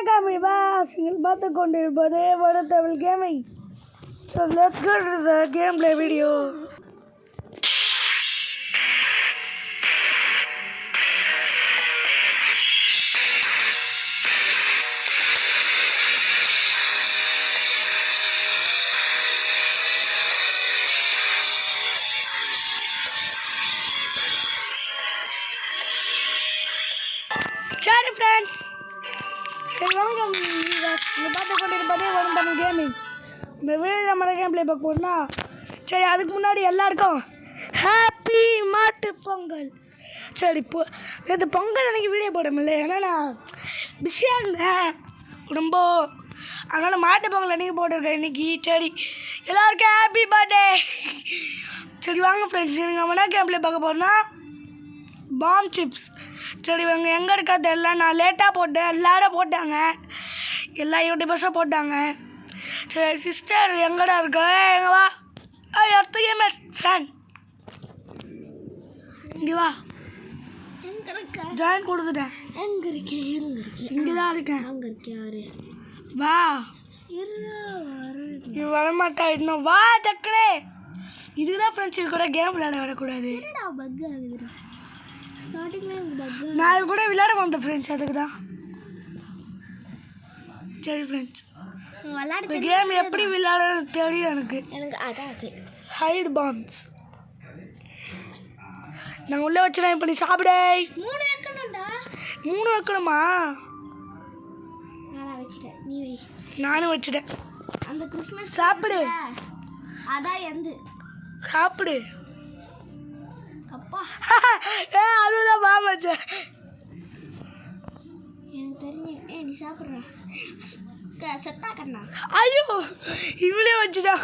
வணக்கம் நீங்கள் பார்த்து கொண்டிருப்பது Vadatamil gaming. So let's go to the gameplay video. சரி ஃப்ரெண்ட்ஸ், சரி வணக்கம். நீங்கள் பார்த்து கொண்டிருப்பதே வடதமிழ் கேமிங். இந்த வீடியோ நம்ம கேம்ப்ளே பார்க்க போகிறோம்னா, சரி அதுக்கு முன்னாடி எல்லாருக்கும் ஹாப்பி மாட்டு பொங்கல். சரி இப்போ நேற்று பொங்கல் அன்றைக்கி வீடியோ போட முடியல, ஏன்னா நான் பிஸியாக இருந்தேன் ரொம்ப. அதனால் மாட்டு பொங்கல் அன்றைக்கி போட்டிருக்கேன் இன்றைக்கி. சரி எல்லாருக்கும் ஹாப்பி பர்த்டே. சரி வாங்க ஃப்ரெண்ட்ஸ், நம்ம என்ன கேம்ப்ளே பார்க்க போகிறோம்னா பாம் சிப்ஸ். சரி இவங்க எங்கே இருக்கா தெரியல, நான் லேட்டாக போட்டேன், எல்லாரும் போட்டாங்க, எல்லா யூடியூபர்ஸும் போட்டாங்க. சரி சிஸ்டர் எங்கடா இருக்க, எங்கே வா. அடுத்த கேமர் ஃபேன் இங்கே வா. ஜாயின் கொடுத்துட்டேன். எங்கே இருக்கேன் இங்கே தான் இருக்கேன். அங்கே இருக்கேன். யாரு வா. நீ வரமாட்டா இன்னும், வா டக்குனே. இதுதான் ஃப்ரெண்ட்ஸ், இது கூட கேம் விளையாட வரக்கூடாது. பக் ஆகுதுடா ஸ்டார்டிங்கில் பக். நான் கூட விளையாட மாட்டேன் ஃப்ரெண்ட்ஸ், அதுக்கு தான். சரி ஃப்ரெண்ட்ஸ், விளையாட கேம் எப்படி விளையாடணும்னு தெரியும் எனக்கு. அதான் ஹைட் பாம்ஸ் நான் உள்ளே வச்சுறேன். இப்போ நீ சாப்பிடே. 3 வைக்கணும்டா. 3 வைக்கணுமா? நான் வச்சுட்டேன், நீ வை. நானும் வச்சுட்டேன். அந்த கிறிஸ்மஸ் சாப்பிடு. அதான் எந்த சாப்பிடு. அப்பா அதுதான் பாம் வச்சேன். எனக்கு தெரிஞ்ச நீ சாப்பிட்ற செத்தா கண்ணா. ஐயோ இவ்வளோ வச்சுட்டா.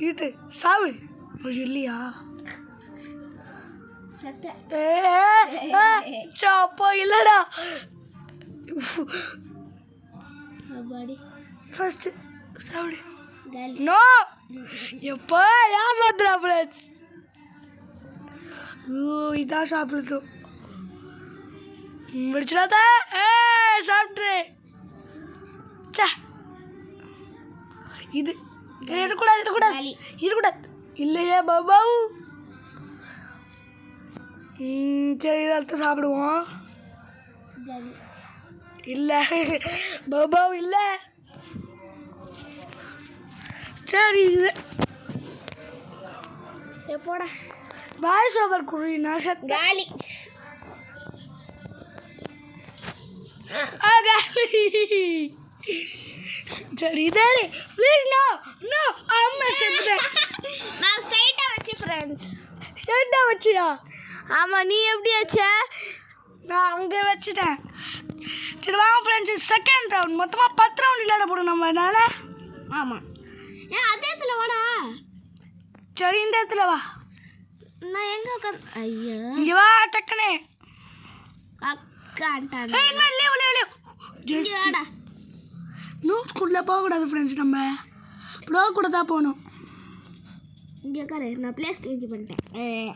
இது சாவு இல்லையா? செத்த அப்போ இல்லைடா. பாடி ஃபர்ஸ்ட் சாப்பிடு. காலி. நோ எப்போ ஏமாத்துறா ஃப்ரெண்ட்ஸ். இதான் சாப்பிடுது முடிச்சிடாத. சாப்பிட்ரு. சே இது இருக்கக்கூடாது, இருக்கக்கூடாது, இருக்கக்கூடாது. இல்லையே பாபா. சரி இதை அடுத்து சாப்பிடுவோம். இல்லை பாபா இல்லை. சரி இது எப்போட வாய்ஸ் ஓவர் குடினா காலி. சரி சரி ப்ளீஸ். நோ நோ அம்மா செத்துட்டேன். நான் ஸ்ட்ரைட்டாக வச்சு ஃப்ரெண்ட்ஸ். ஸ்ட்ரைட்டாக வச்சியா? ஆமாம். நீ எப்படி வச்ச? நான் அங்கே வச்சுட்டேன். சரி வாங்க ஃப்ரெண்ட்ஸ், செகண்ட் ரவுண்ட். மொத்தமாக 10 ரவுண்ட் விளையாட போடும் நம்ம. என்னால். ஆமாம். ஏன் அதே இடத்துல வாடா. சரி இந்த இடத்துல வா. நான் எங்கே உட்காந்து? ஐயோ இங்கே வா டக்குனே. அக்கான்ட்டான். ஜஸ்ட் நோட்ஸ்குள்ளே போகக்கூடாது ஃப்ரெண்ட்ஸ், நம்ம ப்ரோ கூட தான் போகணும். இங்கே உட்காரு, நான் பிளேஸ் சேஞ்ச் பண்ணிட்டேன்.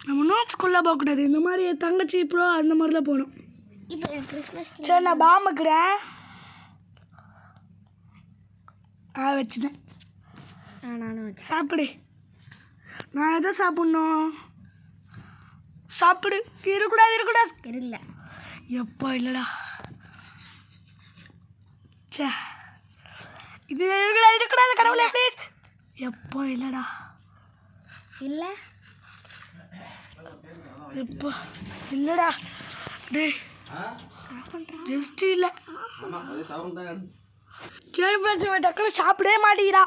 நம்ம நோட்ஸ்குள்ளே போகக்கூடாது, இந்த மாதிரி தங்கச்சி ப்ரோ அந்த மாதிரி தான் போகணும். இப்போ கிறிஸ்மஸ். சரி நான் பாம் வைக்கிறேன். வச்சுட்டேன். நானும் வச்சு. சாப்பிடு. நான் எதை சாப்பிட்ணும்? சாப்பிடு. இருக்கக்கூடாது, இருக்கக்கூடாது. இல்லை எப்போ இல்லைடா. சே இது இருக்கக்கூடாது, இருக்கக்கூடாது. கடவுளே ப்ளீஸ். எப்போ இல்லைடா. இல்லை எப்போ இல்லைடா. டே ஜஸ்ட் இல்லை. சரி ஃப்ரெண்ட்ஸ், டக்குனு சாப்பிடவே மாட்டேங்கிறா.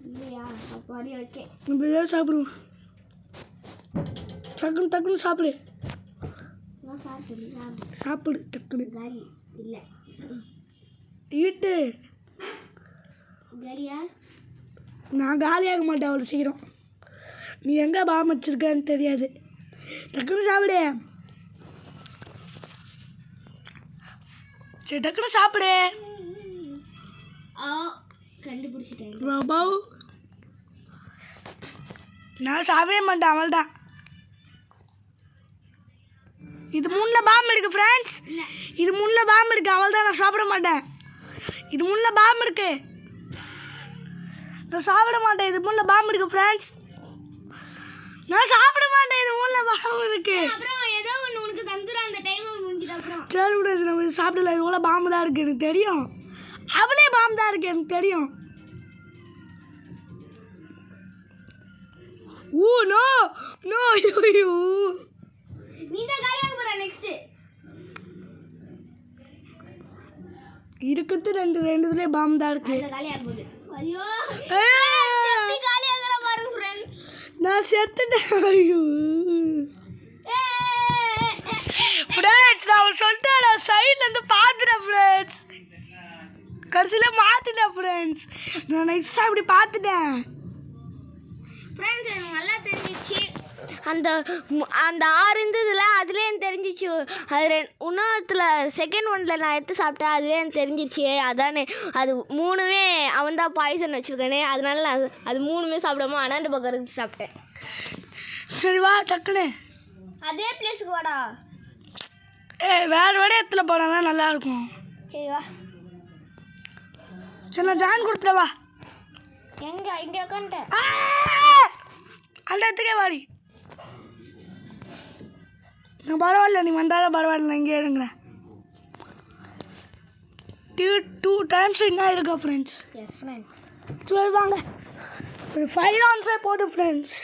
இல்லையா? அப்போ அடி ஓகே. நம்ம ஏதாவது சாப்பிடுவோம். டக்குனு டக்குனு சாப்பிடு. நான் சாப்பிட்டு சாப்பிடு டக்குனு. காலி. இல்லை ஈட்டு. காலியா? நான் காலியாக மாட்டேன் அவ்வளோ சீக்கிரம். நீ எங்கே பாம் வச்சிருக்கன்னு தெரியாது. டக்குனு சாப்பிடு. சரி டக்குனு சாப்பிடு. கண்டுபிடிச்சிட்டேன் பாபா. நான் சாப்பிடவே மாட்டேன், அவள் தான். இது 3ல பாம் இருக்கு ஃப்ரெண்ட்ஸ். இது முள்ள பாம்பு இருக்குது, அவள் தான். நான் சாப்பிட மாட்டேன். இது முள்ள பாம்பு இருக்கு, நான் சாப்பிட மாட்டேன். இது முள்ள பாம்பு இருக்கு ஃப்ரெண்ட்ஸ், நான் சாப்பிட மாட்டேன். இது முள்ள பாம்பு இருக்கு. அப்புறம் ஏதோ ஒன்று உனக்கு தந்துடும், அந்த டைம் முடிஞ்சுது. அப்புறம் சரி விட, நம்ம சாப்பிடல. இது உள்ள பாம்பு தான் இருக்குது எனக்கு தெரியும். அவளே பாம்பு தான் இருக்கு எனக்கு தெரியும். ஓ நோ நோ, ஐயோ நீ தான் காலியாக போற. நெக்ஸ்ட் இருக்குது ரெண்டுதுலேயே பாம்பு தான் இருக்கு. அந்த காலியாக போகுது. ஐயோ ஏய், காலியாக பாருங்க ஃப்ரெண்ட்ஸ். நான் செத்துட்டேன். ஐயோ ஃப்ரெண்ட்ஸ், நான் சொல்லிட்டேன், நான் சைட்லேருந்து பார்த்துட்டேன் ஃப்ரெண்ட்ஸ். கடைசியில் மாற்றிட்டேன் ஃப்ரெண்ட்ஸ். நான் நெக்ஸ்ட்டாக இப்படி பார்த்துட்டேன் ஃப்ரெண்ட்ஸ். எனக்கு நல்லா தெரிஞ்சிச்சு. அந்த அந்த 6 இருந்ததுல அதுலேயே எனக்கு தெரிஞ்சிச்சு. அது இன்னொருத்தில் செகண்ட் ஒன்றில் நான் எடுத்து சாப்பிட்டேன், அதுலேயே எனக்கு தெரிஞ்சிச்சு. அதானே அது 3மே அவன் தான் பாய்சன் வச்சுருக்கானே, அதனால நான் அது 3மே சாப்பிடாம அனாண்டு பக்கம் எடுத்து சாப்பிட்டேன். சரி வா டக்குன்னு அதே பிளேஸுக்கு வாடா. வேறு இடத்துல போனால் தான் நல்லாயிருக்கும். சரி வா. சரி நான் ஜாயின் கொடுத்துட்டவா. எங்கே இங்கே உட்காந்துட்டேன். அந்த இடத்துக்கே வாடி. நான் பரவாயில்ல, நீ வந்தாலும் பரவாயில்ல, நான் இங்கே எடுங்களேன். 2 times என்ன இருக்கா ஃப்ரெண்ட்ஸ்? S friends. சரி வாங்க, ஒரு 5 rounds போதும் ஃப்ரெண்ட்ஸ்.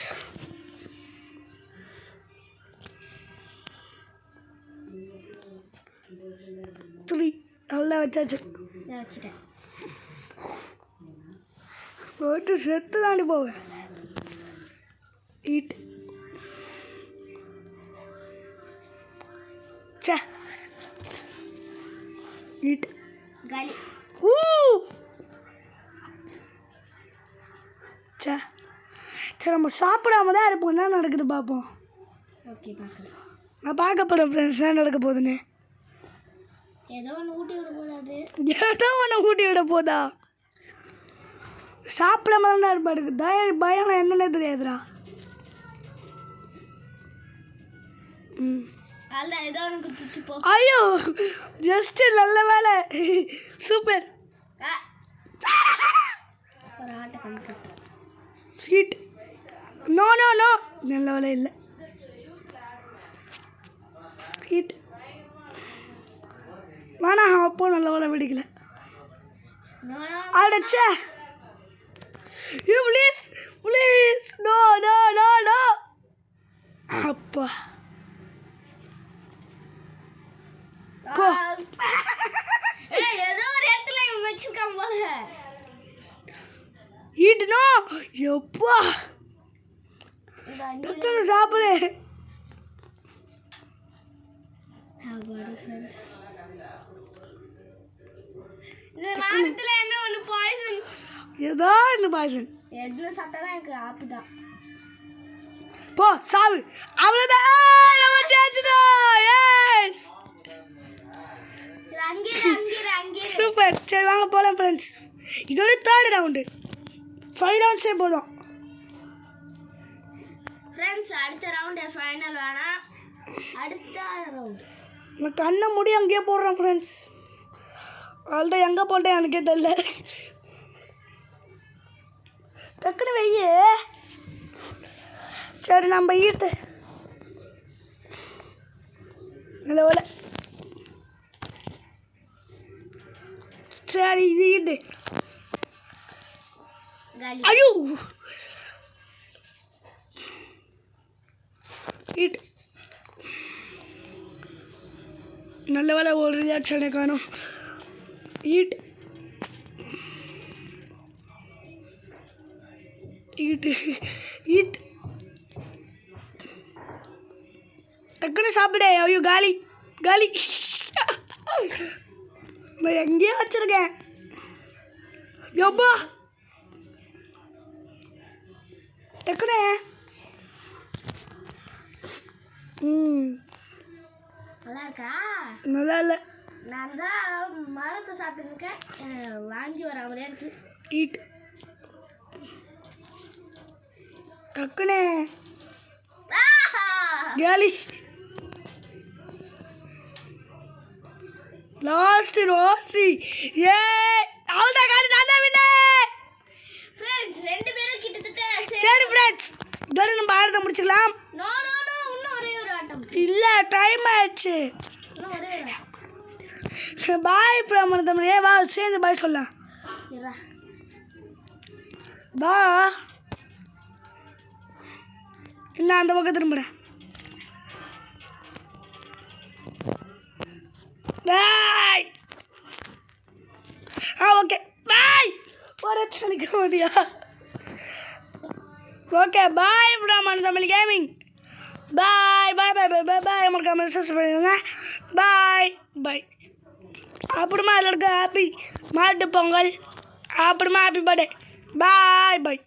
3 அவ்வளோ வச்சாச்சு. வச்சுட்டேன். போட்டு செத்து தாண்டி போவேன். ஈட் சே ஈட் காலி. சே சரி, நம்ம சாப்பிடாம தான் இருப்போம். என்ன நடக்குது பார்ப்போம். ஓகே பார்க்கலாம். நான் பார்க்க போகிறேன் ஃப்ரெண்ட்ஸ், என்ன நடக்க போகுதுன்னு. ஏதோ ஒன்று ஊட்டி விட போகுது. அது ஏதோ ஒன்று ஊட்டி விட போதா? சாப்பிடாம தான் இருப்பாடுக்கு. பயம் என்னன்னே தெரியாதுடா. அதுதான் ஏதோ ஒன்று குத்துச்சு போ. ஐயோ ஜஸ்ட் நல்ல வேலை, சூப்பர். ஒரு ஆட்டை comfort sweet. No no no, நல்ல வேலை இல்லை. ஹீட் வேணாம், அப்போ நல்ல வேலை பிடிக்கல. அடைச்சே please please, no no no no. அப்பா போ. ஏதோ ஒரு இடத்துல வச்சிருக்கான் போல. ஈட்டுனோ எப்பா டக்குனு சாப்பிடு. இந்த நேரத்துல என்ன ஒன்று பாய்சன், ஏதோ ஒன்று பாய்சன். எதுல சாப்பிட்டாலும் எனக்கு ஆப்பு தான். போ சாவு, அவ்வளோதான். நம்ம ஜெயிச்சிட்டோம். எஸ் அங்கே சூப்பர். சரி வாங்க போகலாம் ஃப்ரெண்ட்ஸ். இதோட 3rd ரவுண்டு. 5 rounds போதும் ஃப்ரெண்ட்ஸ். அடுத்த ரவுண்டு ஃபைனல் வேணாம், அடுத்த ரவுண்டு. நான் கண்ணை மூடி அங்கேயே போடுறேன் ஃப்ரெண்ட்ஸ். அதுதான் எங்கே போட்டேன் எனக்கே தெரியல. டக்குன்னு வெய்ய. சரி நம்ம ஈட்டு நல்ல வேலை. சரி இது ஈட்டு. ஐயோ ஈட்டு நல்ல வேலை, ஒரு ரியாக்ஷனை காணும். ஈட் ஈட் ஈட் டக்குன்னு சாப்பிடு. ஐயோ காலி காலி. நான் எங்கேயோ வச்சிருக்கேன். யோப்பா டக்குனே. நல்லா இருக்கா? நல்லா இல்லை. நான் தான் மரத்தை சாப்பிட்டுருக்கேன், வாங்கி வர மாதிரியே இருக்கு. ஈட் டக்குனே காலி. லாஸ்ட்டு ஏ அவ்வளோதான் காலி நான் தான் வின்னே. ஃப்ரெண்ட்ஸ் 2 பேரும் கிட்டத்தட்ட சரி ஃப்ரெண்ட்ஸ் இதோட நம்ம ஆடுறத முடிச்சுக்கலாம். நோ இன்னும் ஒரே ஒரு ஆட்டம். இல்லை டைம் ஆயிடுச்சு. இன்னும் ஒரே ஒரு ஆட்டம். பாய் ஃப்ரம் தமிழே வா சேர்ந்து பாய் சொல்லலாம். இருடா. பா என்ன அந்த பக்கம் திரும்புறேன். பாய் ஓகே பாய் ஒரு நிற்க முடியா. Okay bye from Tamil gaming. Bye bye bye bye bye bye. நம்மளுக்கு மெசேஜ் பண்ணிடுங்க. பாய் பாய். அப்புறமா எல்லாருக்கும் ஹாப்பி மாட்டு பொங்கல். அப்புறமா ஹாப்பி பர்த்டே. பாய் பாய்.